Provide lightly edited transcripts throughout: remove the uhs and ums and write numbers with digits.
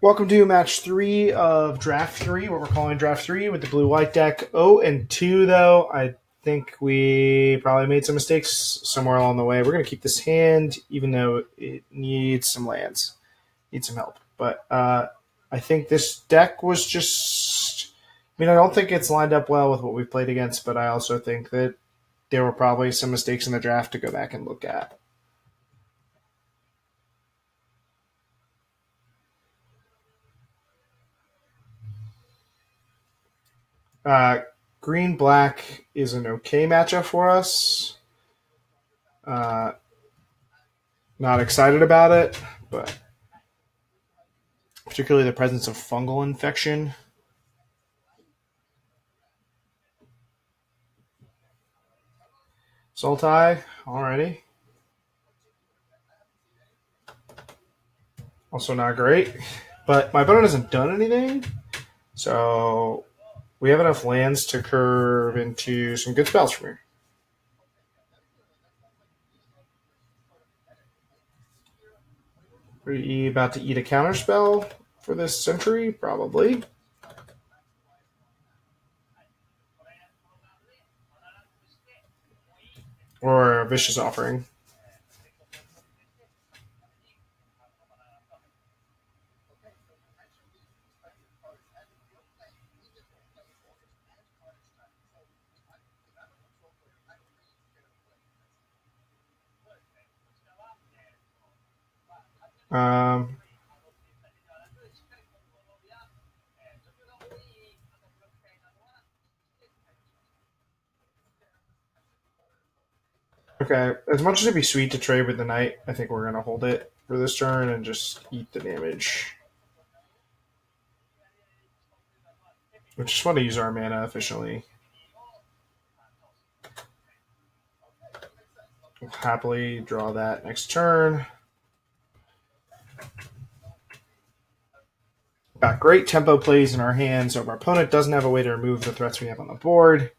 Welcome to match 3 of draft 3, what we're calling draft 3 with the blue white deck. 0-2, though. I think we probably made some mistakes somewhere along the way. We're going to keep this hand, even though it needs some lands, needs some help. But I think this deck was just. I don't think it's lined up well with what we've played against, but I also think that there were probably some mistakes in the draft to go back and look at. Uh, Green black is an okay matchup for us. Uh, Not excited about it, but particularly the presence of fungal infection. Sultai, alrighty. Also not great. But my opponent hasn't done anything, so we have enough lands to curve into some good spells from here. Are you about to eat a counter spell for this century? Probably. Or a vicious offering. Um, okay, as much as it'd be sweet to trade with the knight, I think we're going to hold it for this turn and just eat the damage. We just want to use our mana efficiently. We'll happily draw that next turn. Got great tempo plays in our hand, so if our opponent doesn't have a way to remove the threats we have on the board.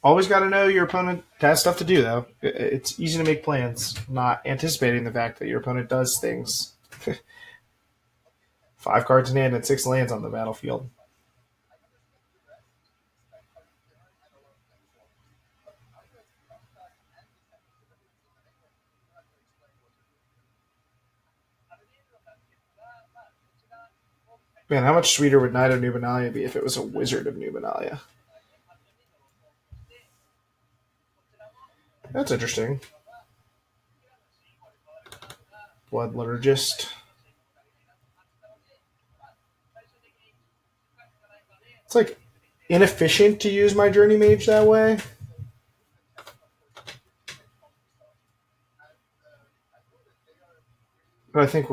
Always got to know your opponent has stuff to do, though. It's easy to make plans, not anticipating the fact that your opponent does things. 5 cards in hand and 6 lands on the battlefield. Man, how much sweeter would Knight of Nubenalia be if it was a Wizard of Nubenalia? That's interesting. Blood Liturgist. It's like inefficient to use my Journey Mage that way. But I think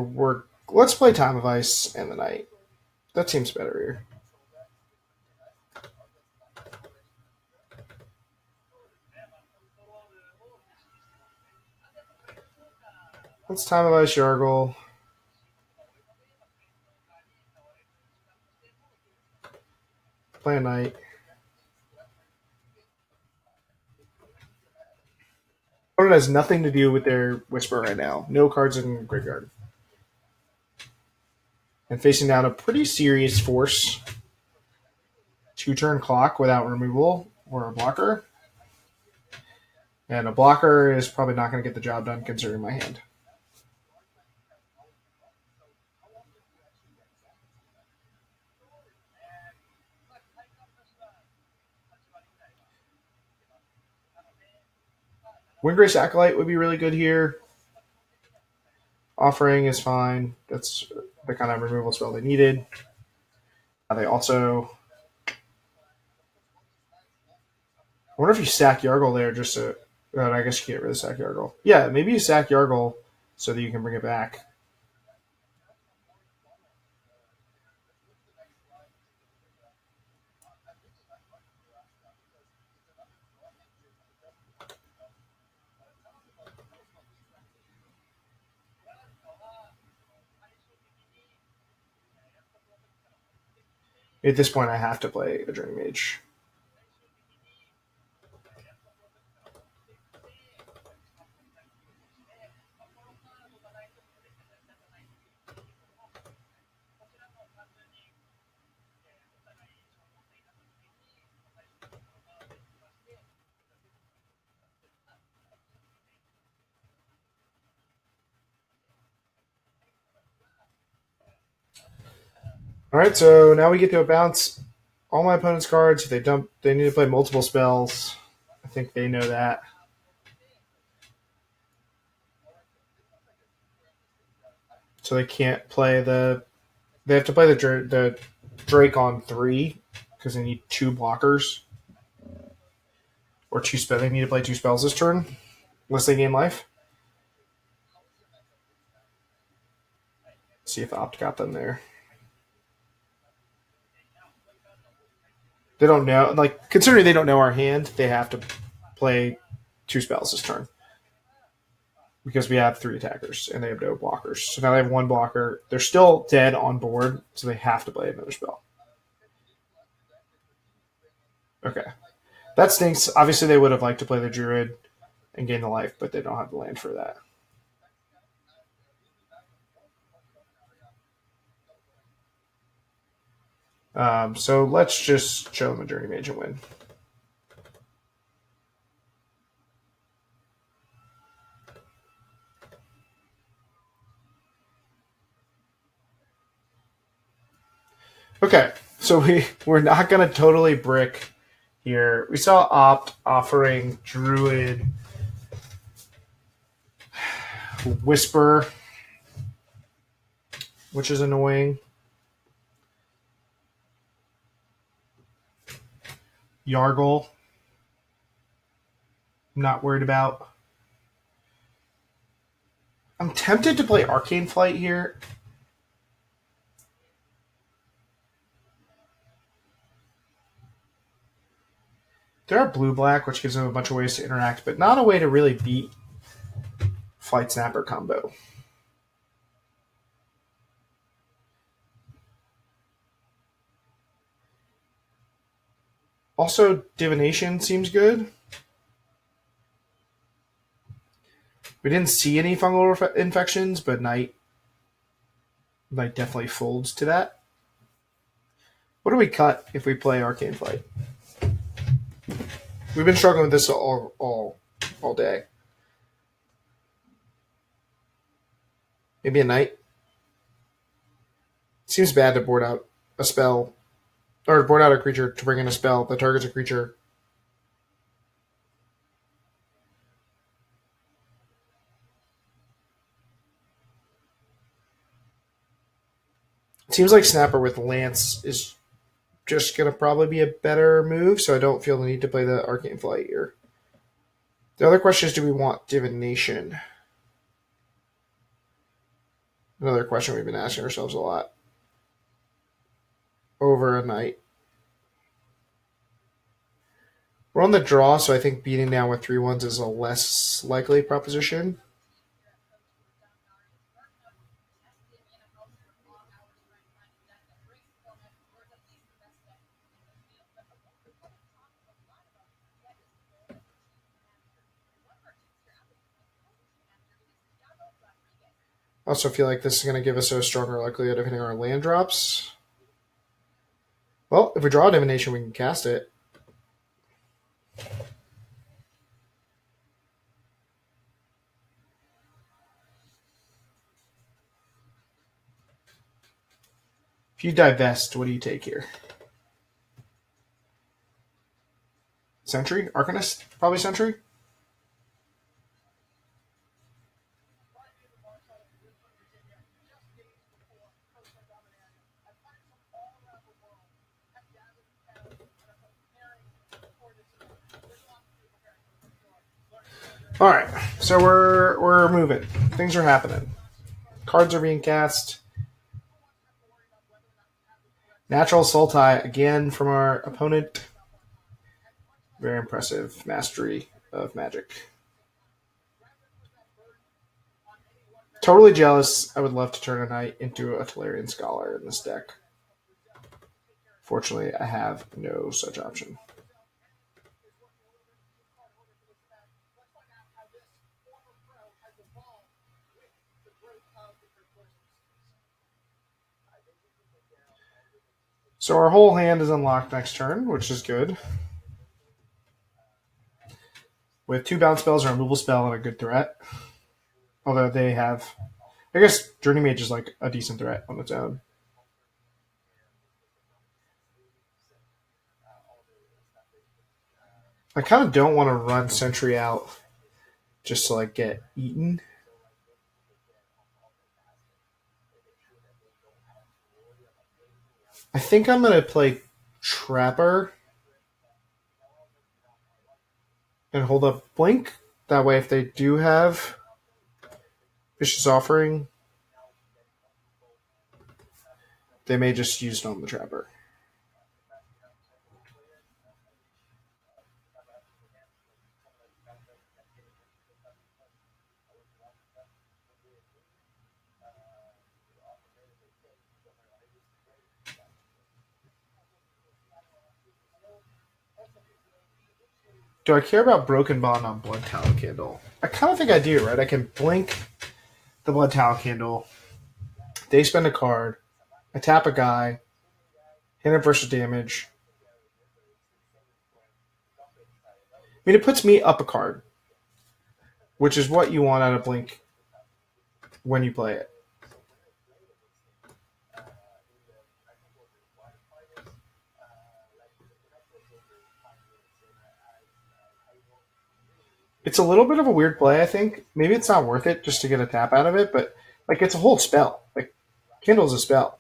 let's play Time of Ice and the Knight. That seems better here. Let's Time of Ice Yargle. Play a Knight. Opponent has nothing to do with their Whisper right now. No cards in graveyard. And facing down a pretty serious force. 2-turn clock without removal or a blocker. And a blocker is probably not going to get the job done considering my hand. Windgrace Acolyte would be really good here. Offering is fine. That's the kind of removal spell they needed. They also. I wonder if you sack Yargle there just to. I guess you can't really sack Yargle. Yeah, maybe you sack Yargle so that you can bring it back. At this point, I have to play a Journey Mage. All right, so now we get to bounce all my opponent's cards. If they need to play multiple spells. I think they know that. So they can't play the. They have to play the Drake on 3 because they need 2 blockers or 2 spell. They need to play 2 spells this turn unless they gain life. See if Opt got them there. They don't know. Like, considering they don't know our hand, they have to play 2 spells this turn because we have 3 attackers and they have no blockers. So now they have 1 blocker. They're still dead on board, so they have to play another spell. Okay. That stinks. Obviously, they would have liked to play the Druid and gain the life, but they don't have the land for that. So let's just show them a Journey Mage and win. Okay, so we're not going to totally brick here. We saw Opt offering Druid Whisper, which is annoying. Yargle, I'm not worried about. I'm tempted to play Arcane Flight here. There are blue-black, which gives them a bunch of ways to interact, but not a way to really beat Flight Snapper combo. Also, Divination seems good. We didn't see any fungal infections, but Night definitely folds to that. What do we cut if we play Arcane Flight? We've been struggling with this all day. Maybe a Night. Seems bad to board out a spell, or board out a creature to bring in a spell that targets a creature. It seems like Snapper with Lance is just going to probably be a better move, so I don't feel the need to play the Arcane Flight here. The other question is, do we want Divination? Another question we've been asking ourselves a lot. Over a Night. We're on the draw, so I think beating down with 3/1s is a less likely proposition. I also feel like this is going to give us a stronger likelihood of hitting our land drops. Well, if we draw a Divination, we can cast it. If you divest, what do you take here? Sentry? Arcanist? Probably Sentry? All right, so we're moving. Things are happening. Cards are being cast. Natural Sultai again from our opponent. Very impressive mastery of Magic. Totally jealous. I would love to turn a Knight into a Tolarian Scholar in this deck. Fortunately, I have no such option. So our whole hand is unlocked next turn, which is good. We have 2 bounce spells, a removal spell, and a good threat. Although they have, I guess Journey Mage is like a decent threat on its own. I kind of don't want to run Sentry out just to like get eaten. I think I'm gonna play Trapper and hold up Blink. That way, if they do have Vicious Offering, they may just use it on the Trapper. Do I care about Broken Bond on Blood Talon Candle? I kind of think I do, right? I can blink the Blood Talon Candle. They spend a card. I tap a guy. Hit him versus damage. I mean, it puts me up a card, which is what you want out of Blink when you play it. It's a little bit of a weird play, I think. Maybe it's not worth it just to get a tap out of it, but like it's a whole spell. Like Kindle's a spell.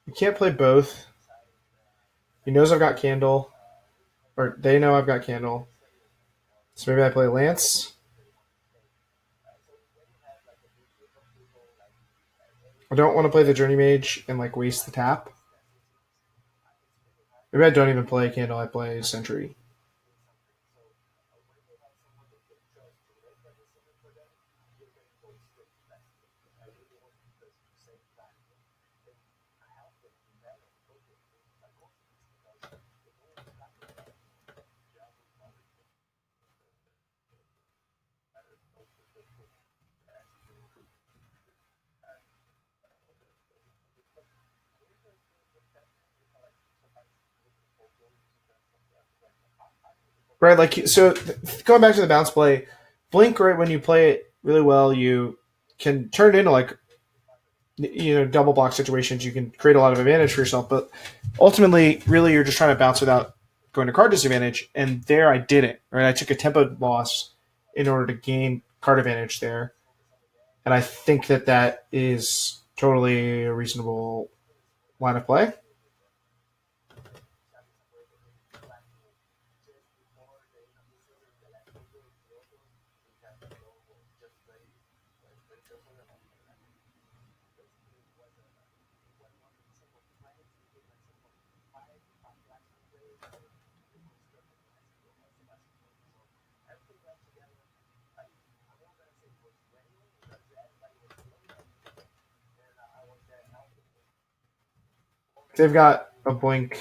You can't play both. He knows I've got Candle, or they know I've got Candle. So maybe I play Lance. I don't want to play the Journey Mage and like waste the tap. Maybe I don't even play Candle. I play Sentry. Right, like so. Going back to the bounce play, Blink. Right when you play it really well, you can turn it into like double block situations. You can create a lot of advantage for yourself, but ultimately, really, you're just trying to bounce without going to card disadvantage. And there, I didn't. Right, I took a tempo loss in order to gain card advantage there, and I think that is totally a reasonable line of play. They've got a blink.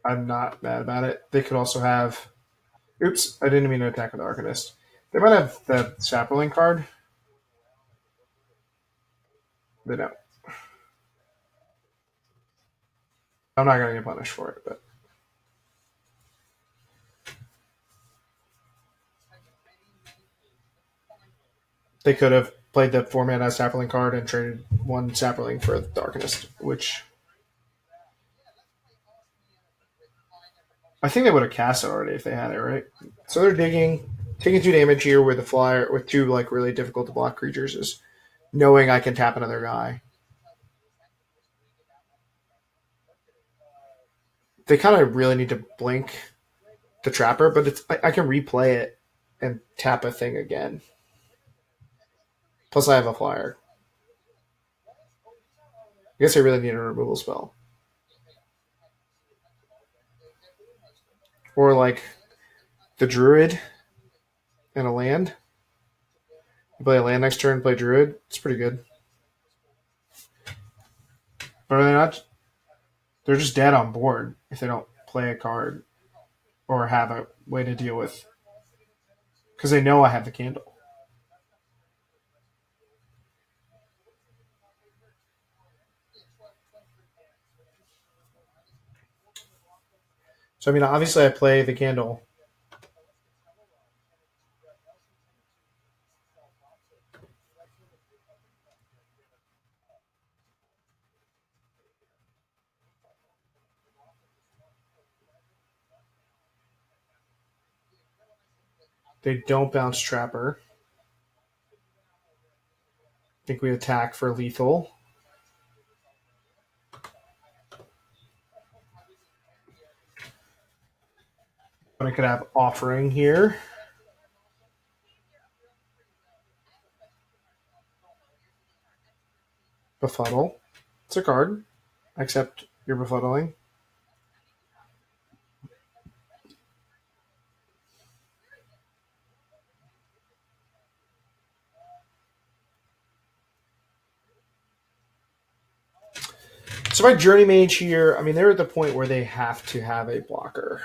I'm not mad about it. They could also have. Oops, I didn't mean to attack with the Arcanist. They might have the Sapperling card. They don't. I'm not going to get punished for it, but they could have played the 4-mana Sapperling card and traded one Sapperling for the Arcanist, which I think they would have cast it already if they had it, right? So they're digging, taking 2 damage here with a flyer with 2 like really difficult to block creatures is knowing I can tap another guy. They kind of really need to blink the Trapper, but I can replay it and tap a thing again. Plus, I have a flyer. I guess I really need a removal spell. Or like the Druid and a land. You play a land next turn, play Druid. It's pretty good. But are they not? They're just dead on board if they don't play a card or have a way to deal with. Because they know I have the candle. So, I mean, obviously I play the candle. They don't bounce Trapper. I think we attack for lethal. But I could have Offering here. Befuddle. It's a card. I accept your befuddling. So my Journey Mage here, I mean, they're at the point where they have to have a blocker.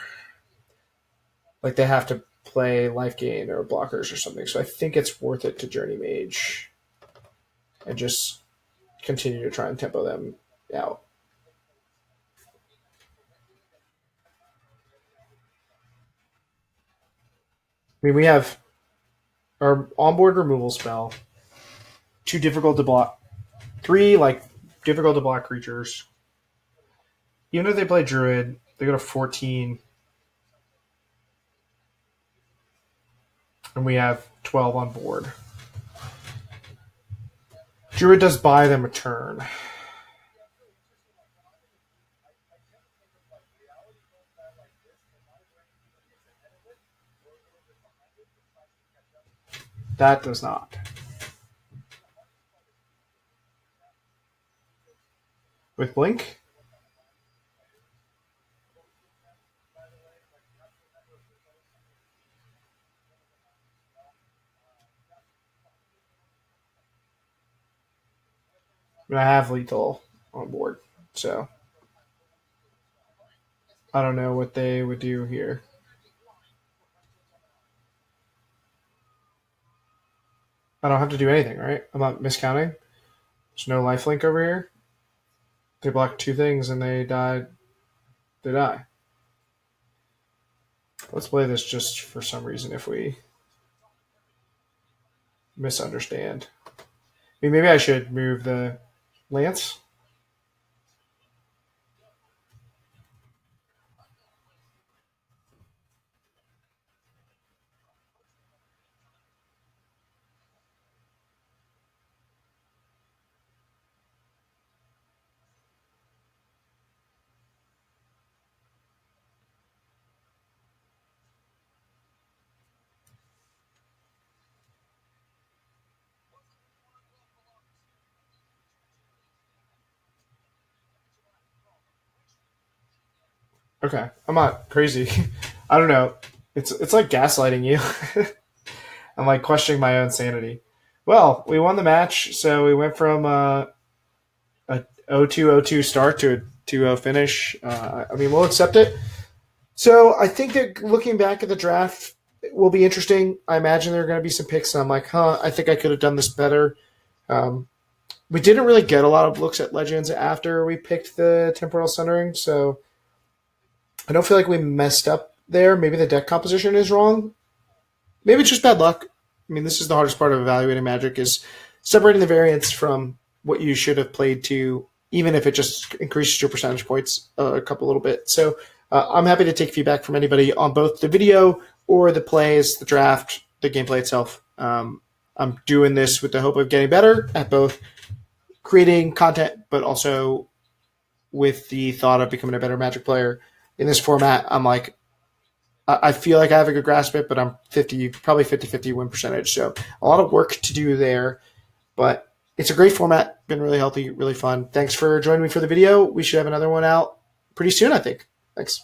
Like they have to play Life Gain or blockers or something. So I think it's worth it to Journey Mage and just continue to try and tempo them out. I mean, we have our onboard removal spell, 2 difficult to block, 3 like difficult to block creatures. Even if they play Druid, they go to 14, and we have 12 on board. Druid does buy them a turn. That does not. With Blink? I have lethal on board, so I don't know what they would do here. I don't have to do anything, right? I'm not miscounting. There's no lifelink over here. They block 2 things and they die. They die. Let's play this just for some reason if we misunderstand. I mean, maybe I should move the Lance. Okay, I'm not crazy. I don't know. It's like gaslighting you. I'm like questioning my own sanity. Well, we won the match, so we went from a 0-2 start to a 2-0 finish. I mean, we'll accept it. So I think that looking back at the draft will be interesting. I imagine there are going to be some picks, and I'm like, I think I could have done this better. We didn't really get a lot of looks at Legends after we picked the Temporal Centering, so I don't feel like we messed up there. Maybe the deck composition is wrong. Maybe it's just bad luck. I mean, this is the hardest part of evaluating Magic is separating the variance from what you should have played to, even if it just increases your percentage points a couple little bit. So I'm happy to take feedback from anybody on both the video or the plays, the draft, the gameplay itself. I'm doing this with the hope of getting better at both creating content, but also with the thought of becoming a better Magic player. In this format, I'm like, I feel like I have a good grasp of it, but I'm probably 50-50 win percentage. So a lot of work to do there. But it's a great format. Been really healthy, really fun. Thanks for joining me for the video. We should have another one out pretty soon, I think. Thanks.